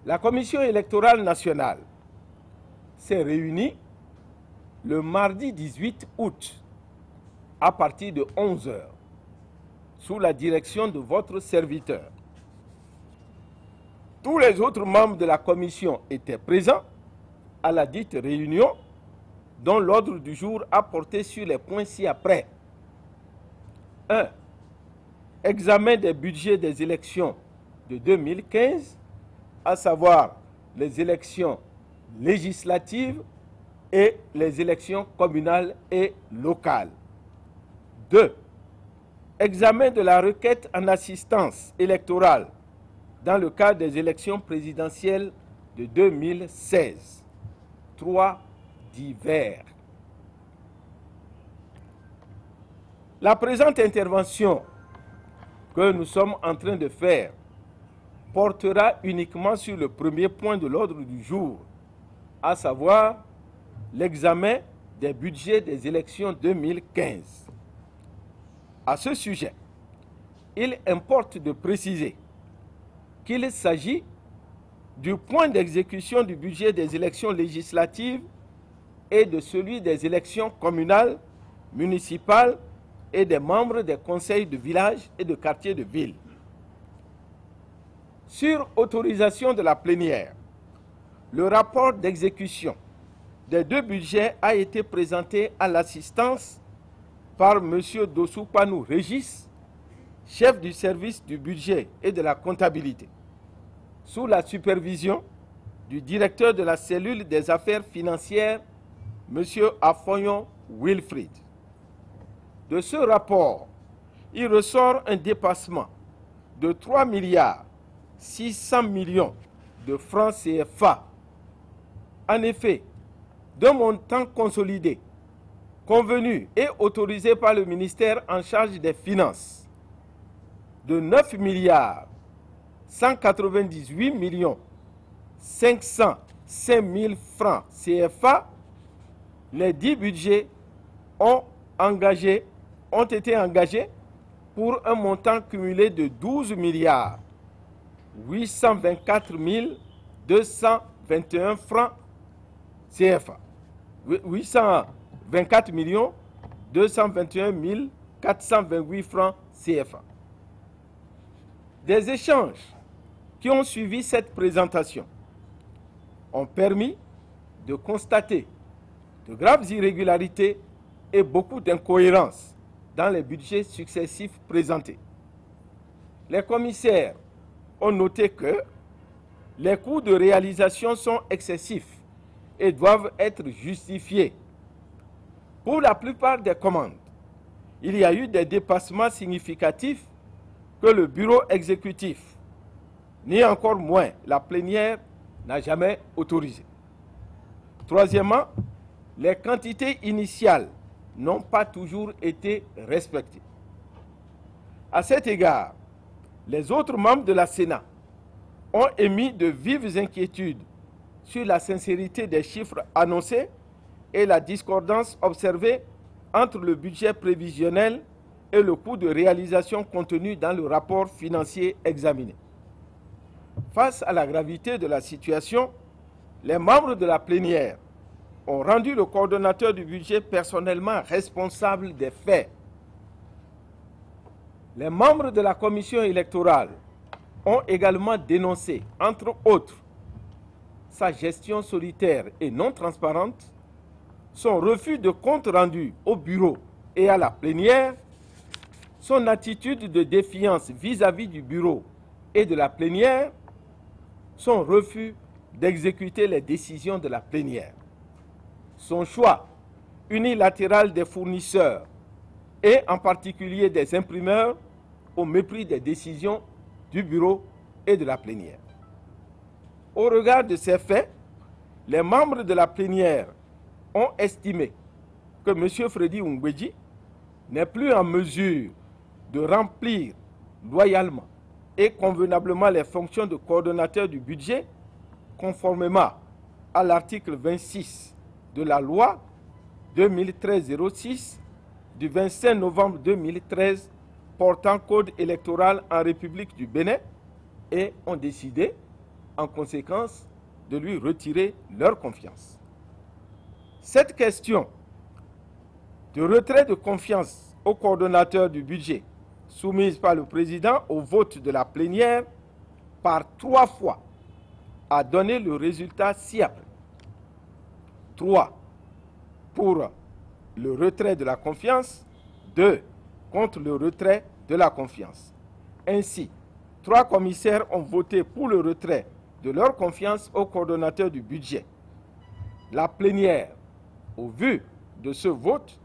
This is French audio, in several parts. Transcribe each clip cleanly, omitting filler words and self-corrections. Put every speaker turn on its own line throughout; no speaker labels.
La Commission électorale nationale s'est réunie le mardi 18 août à partir de 11 h sous la direction de votre serviteur. Tous les autres membres de la commission étaient présents à la dite réunion, dont l'ordre du jour a porté sur les points ci-après. 1. Examen des budgets des élections de 2015, à savoir les élections législatives et les élections communales et locales. 2. Examen de la requête en assistance électorale dans le cadre des élections présidentielles de 2016. 3. Divers. La présente intervention que nous sommes en train de faire portera uniquement sur le premier point de l'ordre du jour, à savoir l'examen des budgets des élections 2015. À ce sujet, il importe de préciser qu'il s'agit du point d'exécution du budget des élections législatives et de celui des élections communales, municipales et des membres des conseils de village et de quartier de ville. Sur autorisation de la plénière, le rapport d'exécution des deux budgets a été présenté à l'assistance par M. Dossoupanou Régis, chef du service du budget et de la comptabilité, sous la supervision du directeur de la cellule des affaires financières, M. Afonyon Wilfrid. De ce rapport, il ressort un dépassement de 3 milliards 600 millions de francs CFA. En effet, d'un montant consolidé, convenu et autorisé par le ministère en charge des Finances, de 9 milliards 198 millions 505 000 francs CFA, les 10 budgets ont été engagés pour un montant cumulé de 12 milliards 824 221 francs CFA. 824 221 428 francs CFA. Des échanges qui ont suivi cette présentation ont permis de constater de graves irrégularités et beaucoup d'incohérences dans les budgets successifs présentés. Les commissaires ont noté que les coûts de réalisation sont excessifs et doivent être justifiés. Pour la plupart des commandes, il y a eu des dépassements significatifs que le bureau exécutif, ni encore moins la plénière, n'a jamais autorisés. Troisièmement, les quantités initiales n'ont pas toujours été respectées. À cet égard, les autres membres de la Sénat ont émis de vives inquiétudes sur la sincérité des chiffres annoncés et la discordance observée entre le budget prévisionnel et le coût de réalisation contenu dans le rapport financier examiné. Face à la gravité de la situation, les membres de la plénière ont rendu le coordonnateur du budget personnellement responsable des faits. Les membres de la commission électorale ont également dénoncé, entre autres, sa gestion solitaire et non transparente, son refus de compte rendu au bureau et à la plénière, son attitude de défiance vis-à-vis du bureau et de la plénière, son refus d'exécuter les décisions de la plénière, son choix unilatéral des fournisseurs et en particulier des imprimeurs au mépris des décisions du bureau et de la plénière. Au regard de ces faits, les membres de la plénière ont estimé que M. Freddy Ungweji n'est plus en mesure de remplir loyalement et convenablement les fonctions de coordonnateur du budget conformément à l'article 26 de la loi 2013-06 du 25 novembre 2013 portant code électoral en République du Bénin et ont décidé en conséquence de lui retirer leur confiance. Cette question de retrait de confiance au coordonnateur du budget soumise par le président au vote de la plénière par 3 fois a donné le résultat ci-après. 3 pour le retrait de la confiance, 2 contre le retrait de la confiance. Ainsi, 3 commissaires ont voté pour le retrait de leur confiance au coordonnateur du budget. La plénière, au vu de ce vote,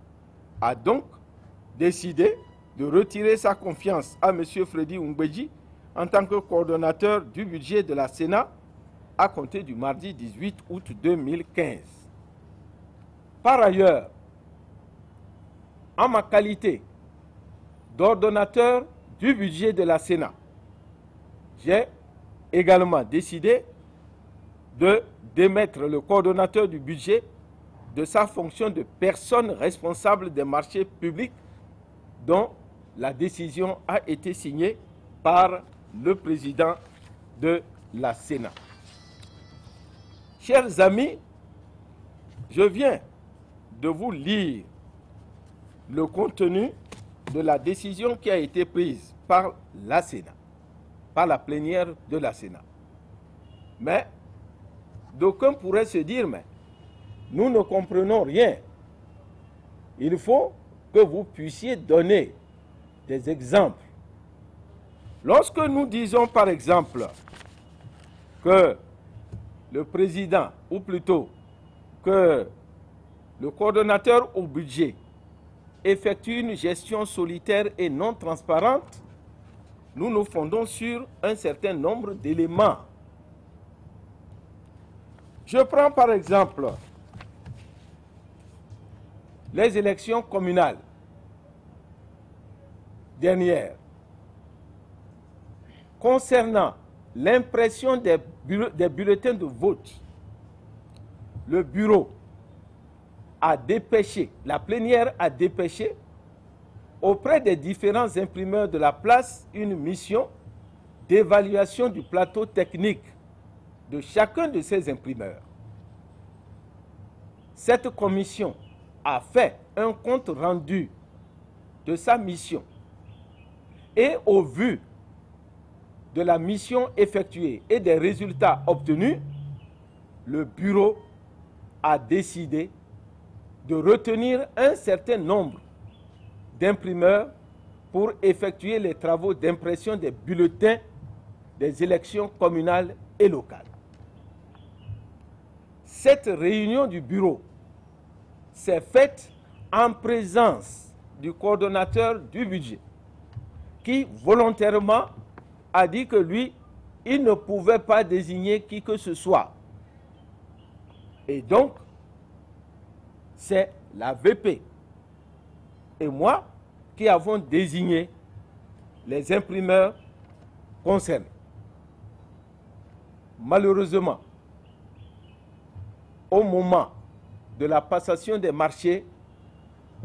a donc décidé de retirer sa confiance à M. Freddy Ngbeji en tant que coordonnateur du budget de la Sénat à compter du mardi 18 août 2015. Par ailleurs, en ma qualité d'ordonnateur du budget de la Sénat, j'ai également décidé de démettre le coordonnateur du budget de sa fonction de personne responsable des marchés publics dont la décision a été signée par le président de la Sénat. Chers amis, je viens de vous lire le contenu de la décision qui a été prise par la Sénat, par la plénière de la Sénat. Mais d'aucuns pourraient se dire, mais nous ne comprenons rien. Il faut que vous puissiez donner des exemples. Lorsque nous disons par exemple que le président, ou plutôt que le coordonnateur au budget effectue une gestion solitaire et non transparente, nous nous fondons sur un certain nombre d'éléments. Je prends par exemple les élections communales dernières. Concernant l'impression des bulletins de vote, le bureau a dépêché, la plénière a dépêché auprès des différents imprimeurs de la place une mission d'évaluation du plateau technique de chacun de ces imprimeurs. Cette commission a fait un compte rendu de sa mission et au vu de la mission effectuée et des résultats obtenus, le bureau a décidé de retenir un certain nombre d'imprimeurs pour effectuer les travaux d'impression des bulletins des élections communales et locales. Cette réunion du bureau s'est faite en présence du coordonnateur du budget qui volontairement a dit que lui, il ne pouvait pas désigner qui que ce soit. Et donc, c'est la VP et moi qui avons désigné les imprimeurs concernés. Malheureusement, au moment de la passation des marchés,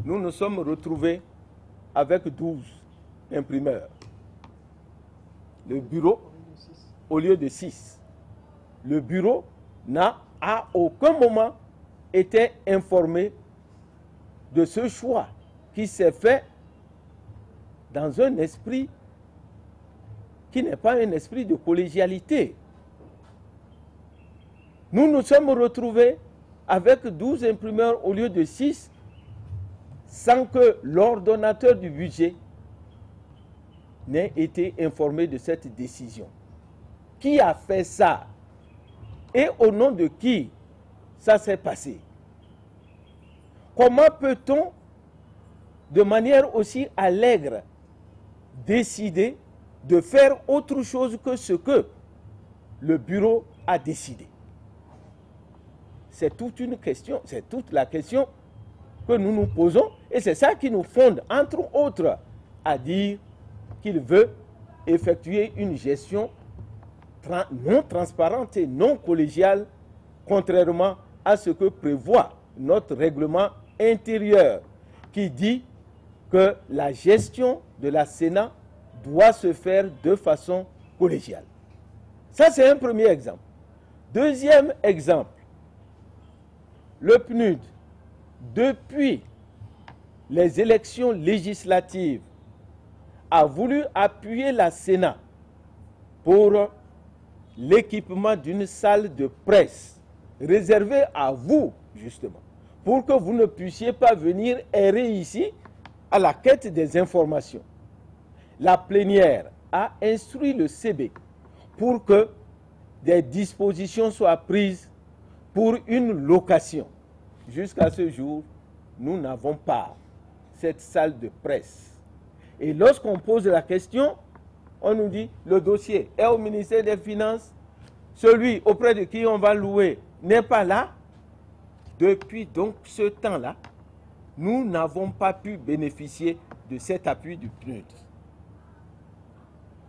nous nous sommes retrouvés avec 12 imprimeurs. Le bureau, au lieu de 6. Le bureau n'a à aucun moment été informé de ce choix qui s'est fait dans un esprit qui n'est pas un esprit de collégialité. Nous nous sommes retrouvés avec 12 imprimeurs au lieu de 6 sans que l'ordonnateur du budget n'ait été informé de cette décision. Qui a fait ça? Et au nom de qui ça s'est passé? Comment peut-on, de manière aussi allègre, décider de faire autre chose que ce que le bureau a décidé? C'est toute une question, c'est toute la question que nous nous posons et c'est ça qui nous fonde, entre autres, à dire qu'il veut effectuer une gestion non transparente et non collégiale, contrairement à ce que prévoit notre règlement intérieur, qui dit que la gestion de la Sénat doit se faire de façon collégiale. Ça, c'est un premier exemple. Deuxième exemple, le PNUD, depuis les élections législatives, a voulu appuyer la Sénat pour l'équipement d'une salle de presse réservée à vous, justement, pour que vous ne puissiez pas venir errer ici à la quête des informations. La plénière a instruit le CB pour que des dispositions soient prises pour une location. Jusqu'à ce jour, nous n'avons pas cette salle de presse. Et lorsqu'on pose la question, on nous dit le dossier est au ministère des Finances, celui auprès de qui on va louer n'est pas là. Depuis donc ce temps-là, nous n'avons pas pu bénéficier de cet appui du PNUD.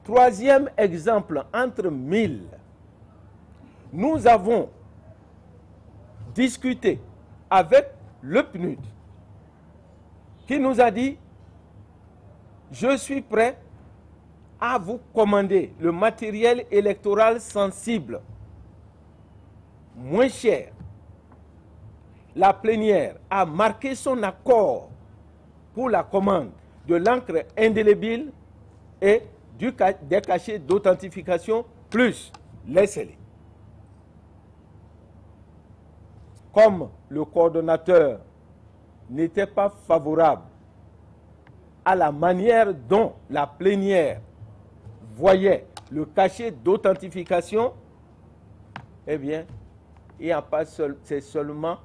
Troisième exemple, entre 1000, nous avons discuté avec le PNUD qui nous a dit « Je suis prêt à vous commander le matériel électoral sensible, moins cher. » La plénière a marqué son accord pour la commande de l'encre indélébile et des cachets d'authentification plus les scellés. Comme le coordonnateur n'était pas favorable à la manière dont la plénière voyait le cachet d'authentification, eh bien, il n'y a pas c'est seulement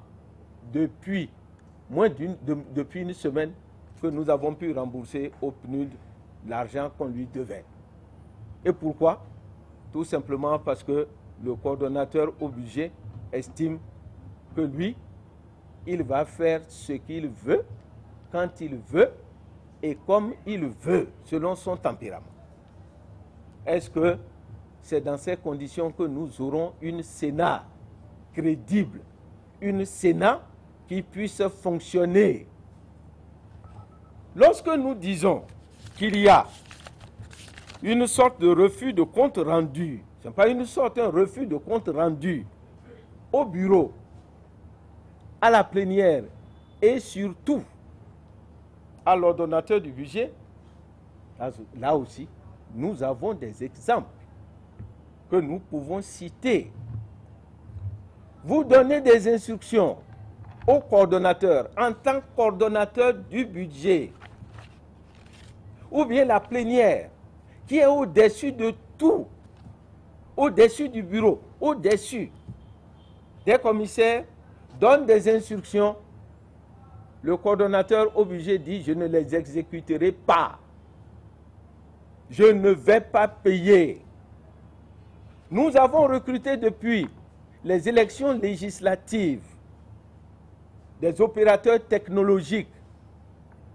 depuis depuis une semaine que nous avons pu rembourser au PNUD l'argent qu'on lui devait. Et pourquoi? Tout simplement parce que le coordonnateur au budget estime que lui, il va faire ce qu'il veut, quand il veut et comme il veut, selon son tempérament. Est-ce que c'est dans ces conditions que nous aurons une Sénat crédible, une Sénat qui puisse fonctionner? Lorsque nous disons qu'il y a une sorte de refus de compte rendu, ce n'est pas une sorte, un refus de compte rendu au bureau, à la plénière et surtout à l'ordonnateur du budget, là aussi, nous avons des exemples que nous pouvons citer. Vous donnez des instructions au coordonnateur en tant que coordonnateur du budget, ou bien la plénière qui est au-dessus de tout, au-dessus du bureau, au-dessus des commissaires, donne des instructions. Le coordonnateur au budget dit « Je ne les exécuterai pas. Je ne vais pas payer. » Nous avons recruté depuis les élections législatives des opérateurs technologiques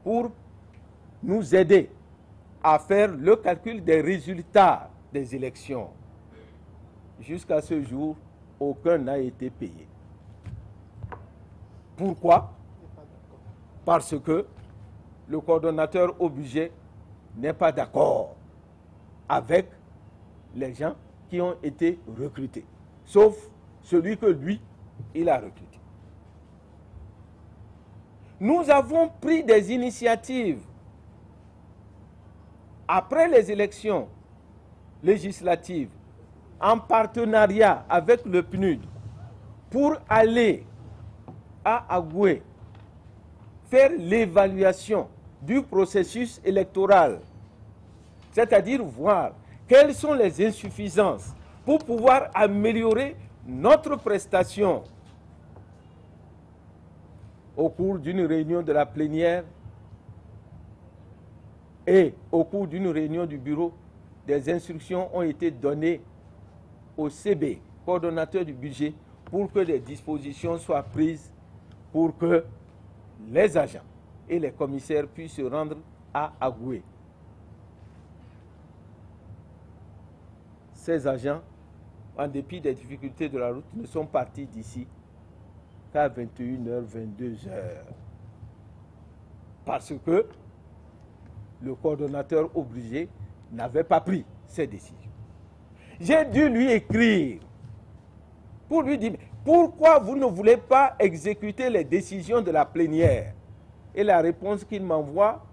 pour nous aider à faire le calcul des résultats des élections. Jusqu'à ce jour, aucun n'a été payé. Pourquoi? Parce que le coordonnateur au budget n'est pas d'accord avec les gens qui ont été recrutés, sauf celui que lui, il a recruté. Nous avons pris des initiatives après les élections législatives en partenariat avec le PNUD pour aller à Agoué faire l'évaluation du processus électoral, c'est-à-dire voir quelles sont les insuffisances pour pouvoir améliorer notre prestation. Au cours d'une réunion de la plénière et au cours d'une réunion du bureau, des instructions ont été données au CB, coordonnateur du budget, pour que des dispositions soient prises pour que les agents et les commissaires puissent se rendre à Agoué. Ces agents, en dépit des difficultés de la route, ne sont partis d'ici qu'à 21h, 22h. Parce que le coordonnateur obligé n'avait pas pris ces décisions. J'ai dû lui écrire pour lui dire, pourquoi vous ne voulez pas exécuter les décisions de la plénière? Et la réponse qu'il m'envoie,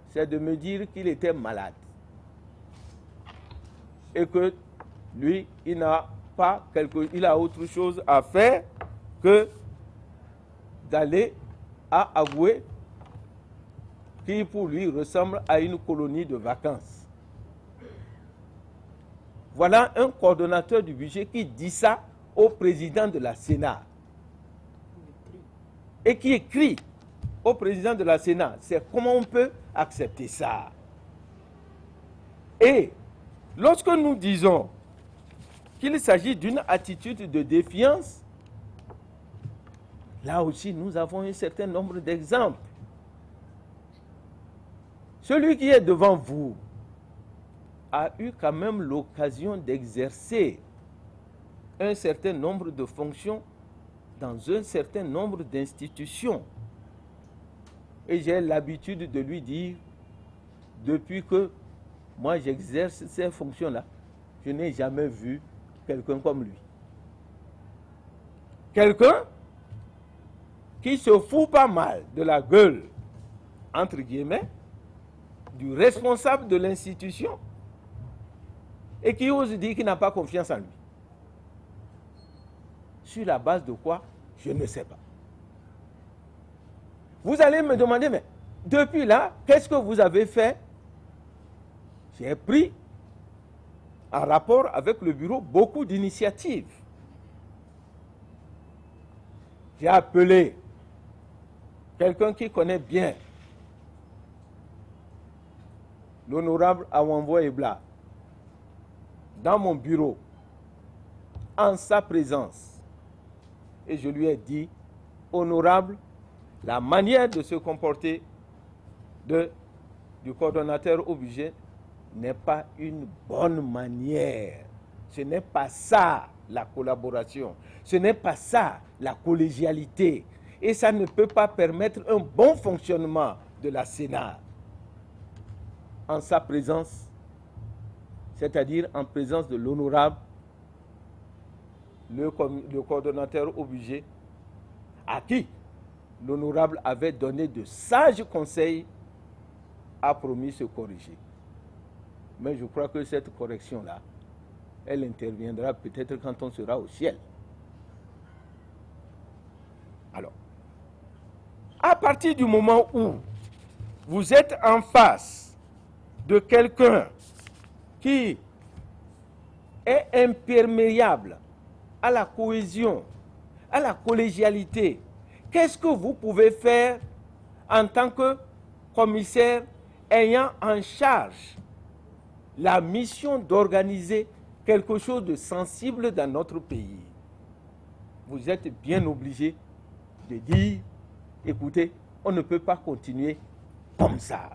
c'est de me dire qu'il était malade. Et que lui, il n'a pas il a autre chose à faire que d'aller à Agoué, qui pour lui ressemble à une colonie de vacances. Voilà un coordonnateur du budget qui dit ça au président de la Sénat. Et qui écrit au président de la Sénat. C'est comment on peut accepter ça? Et lorsque nous disons qu'il s'agit d'une attitude de défiance, là aussi nous avons un certain nombre d'exemples. Celui qui est devant vous a eu quand même l'occasion d'exercer un certain nombre de fonctions dans un certain nombre d'institutions. Et j'ai l'habitude de lui dire, depuis que moi j'exerce ces fonctions-là, je n'ai jamais vu quelqu'un comme lui. Quelqu'un qui se fout pas mal de la gueule, entre guillemets, du responsable de l'institution et qui ose dire qu'il n'a pas confiance en lui. Sur la base de quoi? Je ne sais pas. Vous allez me demander, mais depuis là, qu'est-ce que vous avez fait? J'ai pris, en rapport avec le bureau, beaucoup d'initiatives. J'ai appelé quelqu'un qui connaît bien l'honorable Awanvo Ebla dans mon bureau, en sa présence. Et je lui ai dit, honorable, la manière de se comporter du coordonnateur au budget n'est pas une bonne manière. Ce n'est pas ça la collaboration. Ce n'est pas ça la collégialité. Et ça ne peut pas permettre un bon fonctionnement de la Sénat. En sa présence, c'est-à-dire en présence de l'honorable, le coordonnateur au budget, à qui l'honorable avait donné de sages conseils, a promis se corriger. Mais je crois que cette correction-là, elle interviendra peut-être quand on sera au ciel. Alors, à partir du moment où vous êtes en face de quelqu'un qui est imperméable à la cohésion, à la collégialité, qu'est-ce que vous pouvez faire en tant que commissaire ayant en charge la mission d'organiser quelque chose de sensible dans notre pays? Vous êtes bien obligé de dire, écoutez, on ne peut pas continuer comme ça.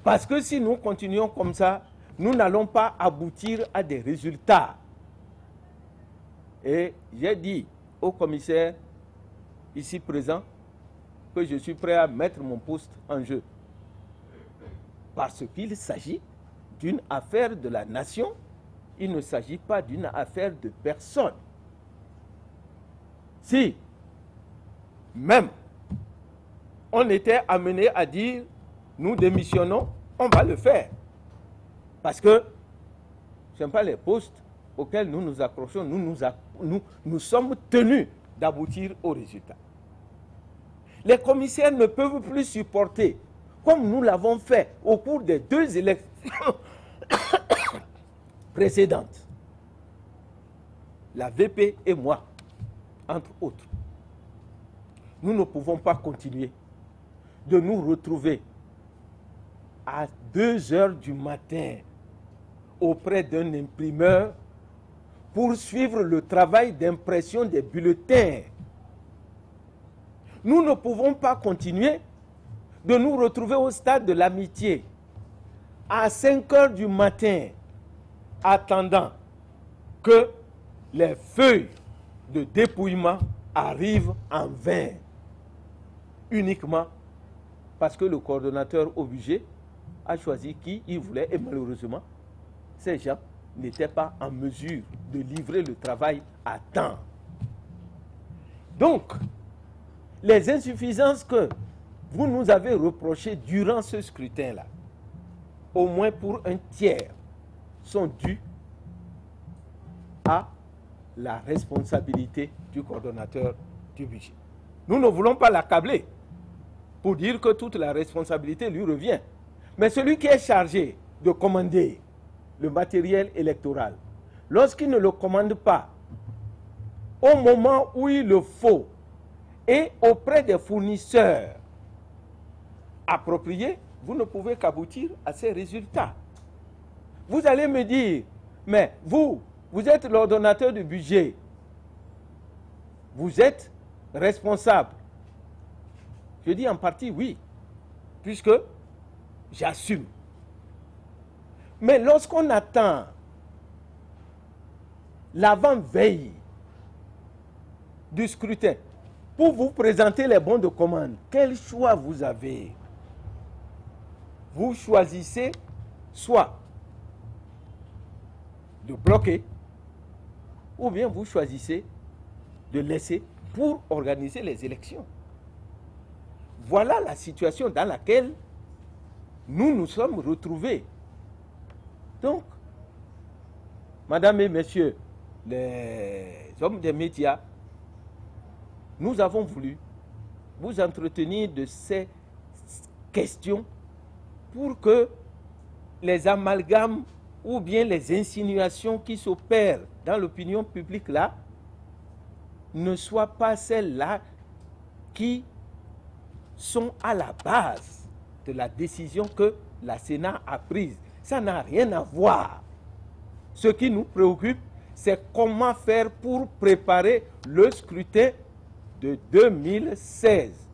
Parce que si nous continuons comme ça, nous n'allons pas aboutir à des résultats. Et j'ai dit au commissaire ici présent que je suis prêt à mettre mon poste en jeu. Parce qu'il s'agit d'une affaire de la nation, il ne s'agit pas d'une affaire de personne. Si même on était amené à dire nous démissionnons, on va le faire. Parce que ce n'est pas les postes auxquels nous nous accrochons, nous sommes tenus d'aboutir au résultat. Les commissaires ne peuvent plus supporter, comme nous l'avons fait au cours des 2 élections précédentes, la VP et moi, entre autres. Nous ne pouvons pas continuer de nous retrouver à 2 heures du matin auprès d'un imprimeur pour suivre le travail d'impression des bulletins. Nous ne pouvons pas continuer de nous retrouver au stade de l'amitié à 5 heures du matin attendant que les feuilles de dépouillement arrivent en vain, uniquement parce que le coordonnateur au budget a choisi qui il voulait et malheureusement, ces gens n'était pas en mesure de livrer le travail à temps. Donc, les insuffisances que vous nous avez reprochées durant ce scrutin-là, au moins pour un tiers, sont dues à la responsabilité du coordonnateur du budget. Nous ne voulons pas l'accabler pour dire que toute la responsabilité lui revient. Mais celui qui est chargé de commander le matériel électoral, lorsqu'il ne le commande pas au moment où il le faut et auprès des fournisseurs appropriés, vous ne pouvez qu'aboutir à ces résultats. Vous allez me dire, mais vous êtes l'ordonnateur du budget, vous êtes responsable. Je dis en partie oui, puisque j'assume. Mais lorsqu'on attend l'avant-veille du scrutin pour vous présenter les bons de commande, quel choix vous avez? Vous choisissez soit de bloquer, ou bien vous choisissez de laisser pour organiser les élections. Voilà la situation dans laquelle nous nous sommes retrouvés. Donc, mesdames et messieurs, les hommes des médias, nous avons voulu vous entretenir de ces questions pour que les amalgames ou bien les insinuations qui s'opèrent dans l'opinion publique là ne soient pas celles-là qui sont à la base de la décision que la Sénat a prise. Ça n'a rien à voir. Ce qui nous préoccupe, c'est comment faire pour préparer le scrutin de 2016.